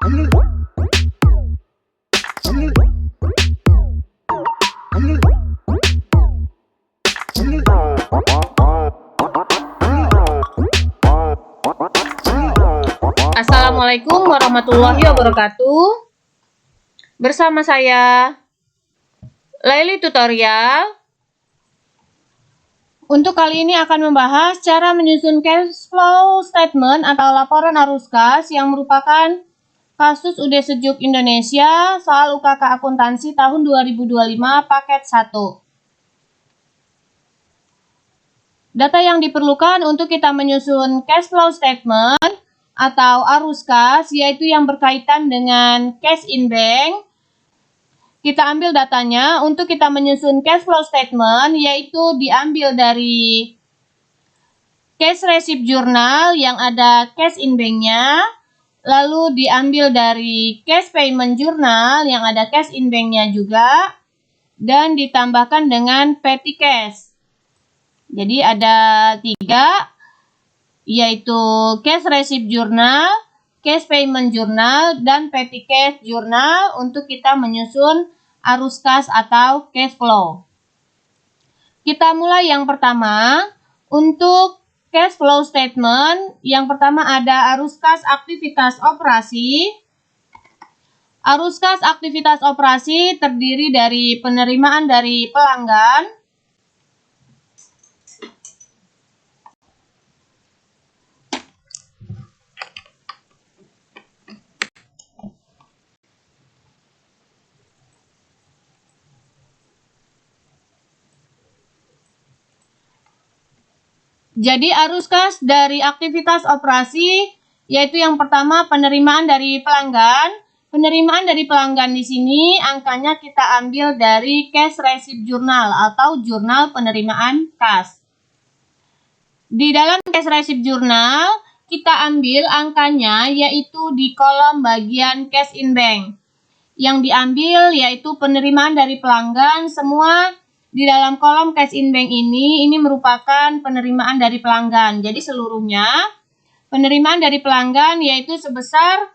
Assalamualaikum warahmatullahi wabarakatuh. Bersama saya Laili Tutorial. Untuk kali ini akan membahas cara menyusun cash flow statement atau laporan arus kas yang merupakan kasus UD Sejuk Indonesia soal UKK Akuntansi tahun 2025 paket 1. Data yang diperlukan untuk kita menyusun cash flow statement atau arus kas yaitu yang berkaitan dengan cash in bank. Kita ambil datanya untuk kita menyusun cash flow statement, yaitu diambil dari cash receipt journal yang ada cash in bank-nya, lalu diambil dari cash payment journal yang ada cash in bank-nya juga, dan ditambahkan dengan petty cash. Jadi ada 3, yaitu cash receipt journal, cash payment journal, dan petty cash journal untuk kita menyusun arus kas atau cash flow. Kita mulai yang pertama. Untuk cash flow statement, yang pertama ada arus kas aktivitas operasi. Arus kas aktivitas operasi terdiri dari penerimaan dari pelanggan, jadi arus kas dari aktivitas operasi yaitu yang pertama penerimaan dari pelanggan. Penerimaan dari pelanggan di sini angkanya kita ambil dari cash receipt journal atau jurnal penerimaan kas. Di dalam cash receipt journal kita ambil angkanya yaitu di kolom bagian cash in bank. Yang diambil yaitu penerimaan dari pelanggan, semua di dalam kolom cash in bank ini merupakan penerimaan dari pelanggan. Jadi seluruhnya penerimaan dari pelanggan yaitu sebesar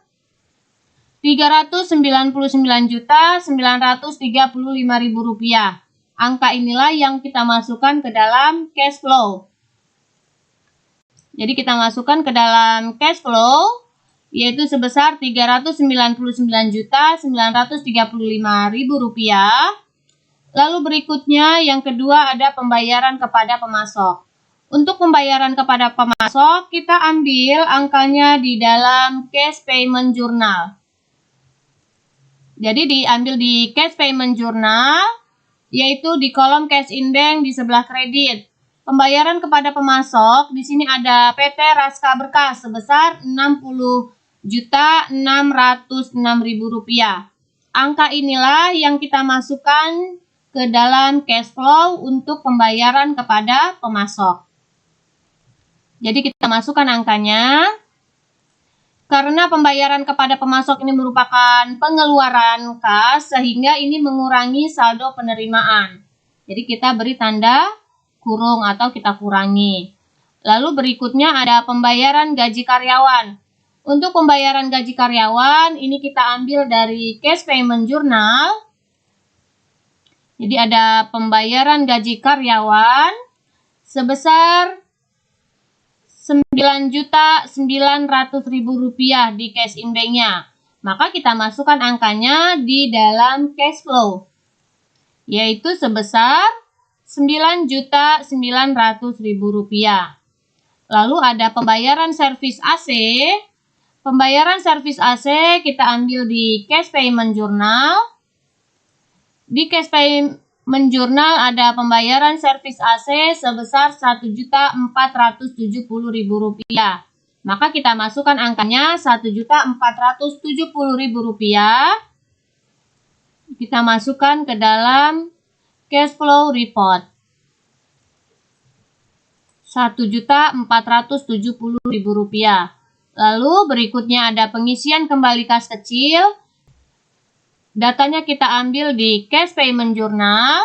Rp399.935.000. Angka inilah yang kita masukkan ke dalam cash flow. Jadi kita masukkan ke dalam cash flow yaitu sebesar Rp399.935.000. Lalu berikutnya yang kedua ada pembayaran kepada pemasok. Untuk pembayaran kepada pemasok kita ambil angkanya di dalam cash payment journal. Jadi diambil di cash payment journal yaitu di kolom cash in bank di sebelah kredit. Pembayaran kepada pemasok di sini ada PT Raska Berkas sebesar Rp60.606.000. Angka inilah yang kita masukkan ke dalam cash flow untuk pembayaran kepada pemasok. Jadi kita masukkan angkanya. Karena pembayaran kepada pemasok ini merupakan pengeluaran kas, sehingga ini mengurangi saldo penerimaan. Jadi kita beri tanda kurung atau kita kurangi. Lalu berikutnya ada pembayaran gaji karyawan. Untuk pembayaran gaji karyawan ini kita ambil dari cash payment journal. Jadi ada pembayaran gaji karyawan sebesar Rp9.900.000 di cash in bank-nya. Maka kita masukkan angkanya di dalam cash flow, yaitu sebesar Rp9.900.000. Lalu ada pembayaran servis AC. Pembayaran servis AC kita ambil di cash payment journal. Di cash payment journal ada pembayaran servis AC sebesar Rp1.470.000. Maka kita masukkan angkanya Rp1.470.000. Kita masukkan ke dalam cash flow report. Rp1.470.000. Lalu berikutnya ada pengisian kembali kas kecil. Datanya kita ambil di cash payment journal.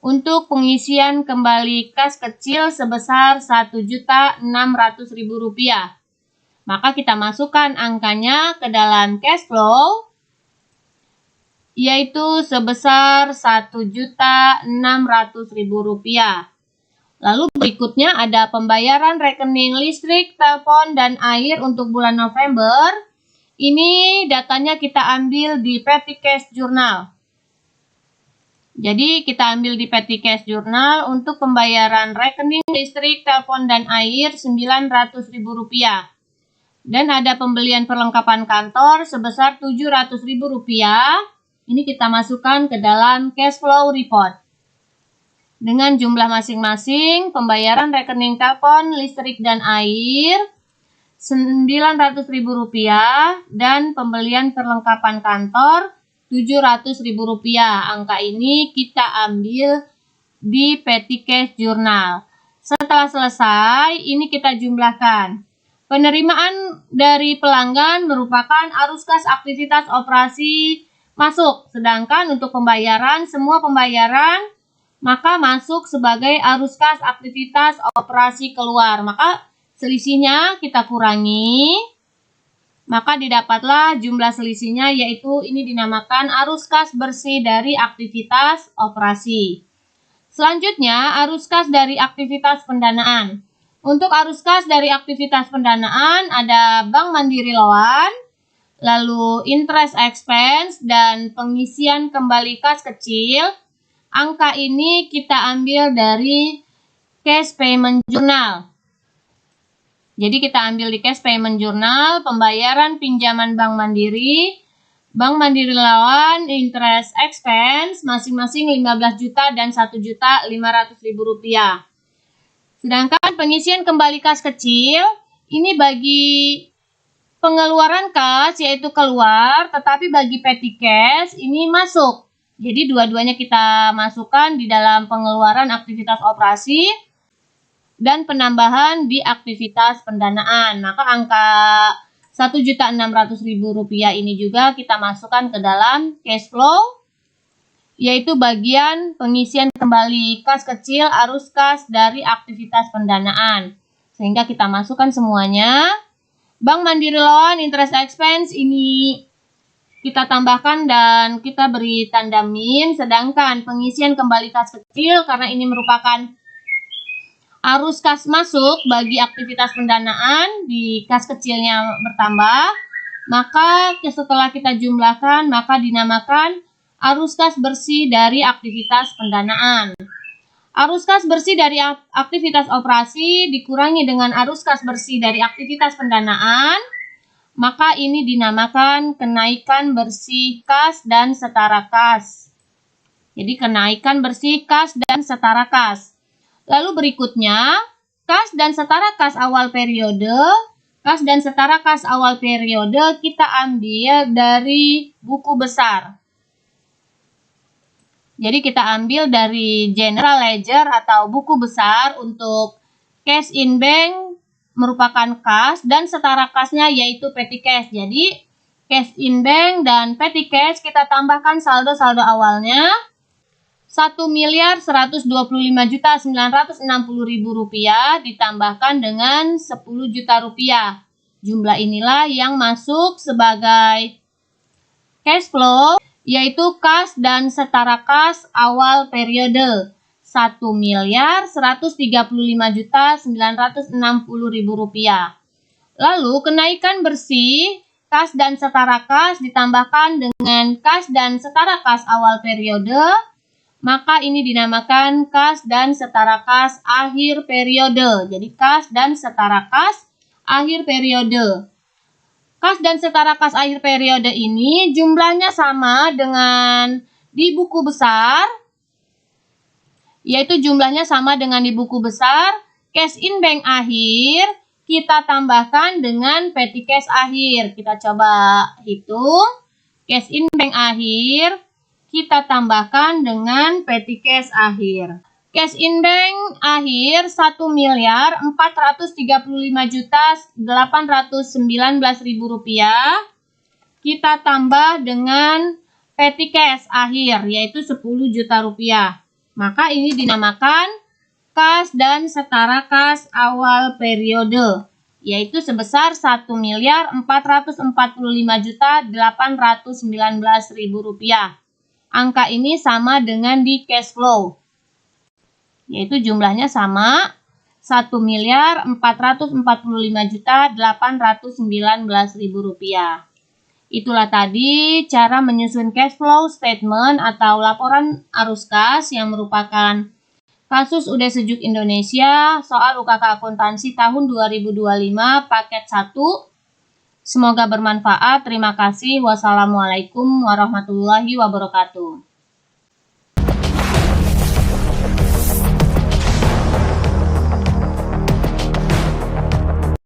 Untuk pengisian kembali kas kecil sebesar Rp1.600.000. Maka kita masukkan angkanya ke dalam cash flow, yaitu sebesar Rp1.600.000. Lalu berikutnya ada pembayaran rekening listrik, telepon, dan air untuk bulan November. Ini datanya kita ambil di petty cash journal. Jadi kita ambil di petty cash journal untuk pembayaran rekening listrik, telepon, dan air Rp900.000. Dan ada pembelian perlengkapan kantor sebesar Rp700.000. Ini kita masukkan ke dalam cash flow report. Dengan jumlah masing-masing, pembayaran rekening telepon, listrik, dan air Rp900.000 dan pembelian perlengkapan kantor Rp700.000. Angka ini kita ambil di petty cash journal. Setelah selesai, ini kita jumlahkan. Penerimaan dari pelanggan merupakan arus kas aktivitas operasi masuk, sedangkan untuk pembayaran, semua pembayaran maka masuk sebagai arus kas aktivitas operasi keluar. Maka selisihnya kita kurangi, maka didapatlah jumlah selisihnya, yaitu ini dinamakan arus kas bersih dari aktivitas operasi. Selanjutnya, arus kas dari aktivitas pendanaan. Untuk arus kas dari aktivitas pendanaan ada Bank Mandiri Loan, lalu interest expense, dan pengisian kembali kas kecil. Angka ini kita ambil dari cash payment journal. Jadi kita ambil di cash payment journal, pembayaran pinjaman Bank Mandiri Loan, interest expense, masing-masing 15 juta dan 1.500.000 rupiah. Sedangkan pengisian kembali kas kecil, ini bagi pengeluaran kas, yaitu keluar, tetapi bagi petty cash, ini masuk. Jadi dua-duanya kita masukkan di dalam pengeluaran aktivitas operasi dan penambahan di aktivitas pendanaan. Maka angka Rp1.600.000 ini juga kita masukkan ke dalam cash flow, yaitu bagian pengisian kembali kas kecil arus kas dari aktivitas pendanaan. Sehingga kita masukkan semuanya. Bank Mandiri Loan interest expense ini kita tambahkan dan kita beri tanda min, sedangkan pengisian kembali kas kecil karena ini merupakan arus kas masuk bagi aktivitas pendanaan, di kas kecilnya bertambah, maka setelah kita jumlahkan maka dinamakan arus kas bersih dari aktivitas pendanaan. Arus kas bersih dari aktivitas operasi dikurangi dengan arus kas bersih dari aktivitas pendanaan, maka ini dinamakan kenaikan bersih kas dan setara kas. Jadi kenaikan bersih kas dan setara kas. Lalu berikutnya, kas dan setara kas awal periode. Kas dan setara kas awal periode kita ambil dari buku besar. Jadi kita ambil dari general ledger atau buku besar untuk cash in bank merupakan kas dan setara kasnya yaitu petty cash. Jadi cash in bank dan petty cash kita tambahkan saldo-saldo awalnya Rp1.125.960.000 ditambahkan dengan Rp10 juta. Jumlah inilah yang masuk sebagai cash flow, yaitu kas dan setara kas awal periode Rp1.135.960.000. Lalu kenaikan bersih kas dan setara kas ditambahkan dengan kas dan setara kas awal periode, maka ini dinamakan kas dan setara kas akhir periode. Jadi kas dan setara kas akhir periode. Kas dan setara kas akhir periode ini jumlahnya sama dengan di buku besar, yaitu jumlahnya sama dengan di buku besar. Cash in bank akhir kita tambahkan dengan petty cash akhir. Kita coba hitung. Cash in bank akhir kita tambahkan dengan petty cash akhir. Cash in bank akhir Rp1.435.819.000 kita tambah dengan petty cash akhir yaitu Rp10 juta. Maka ini dinamakan kas dan setara kas awal periode, yaitu sebesar Rp1.445.819.000. Angka ini sama dengan di cash flow, yaitu jumlahnya sama Rp1.445.819.000. Itulah tadi cara menyusun cash flow statement atau laporan arus kas yang merupakan kasus UD Sejuk Indonesia soal UKK Akuntansi tahun 2025 paket 1. Semoga bermanfaat. Terima kasih. Wassalamualaikum warahmatullahi wabarakatuh.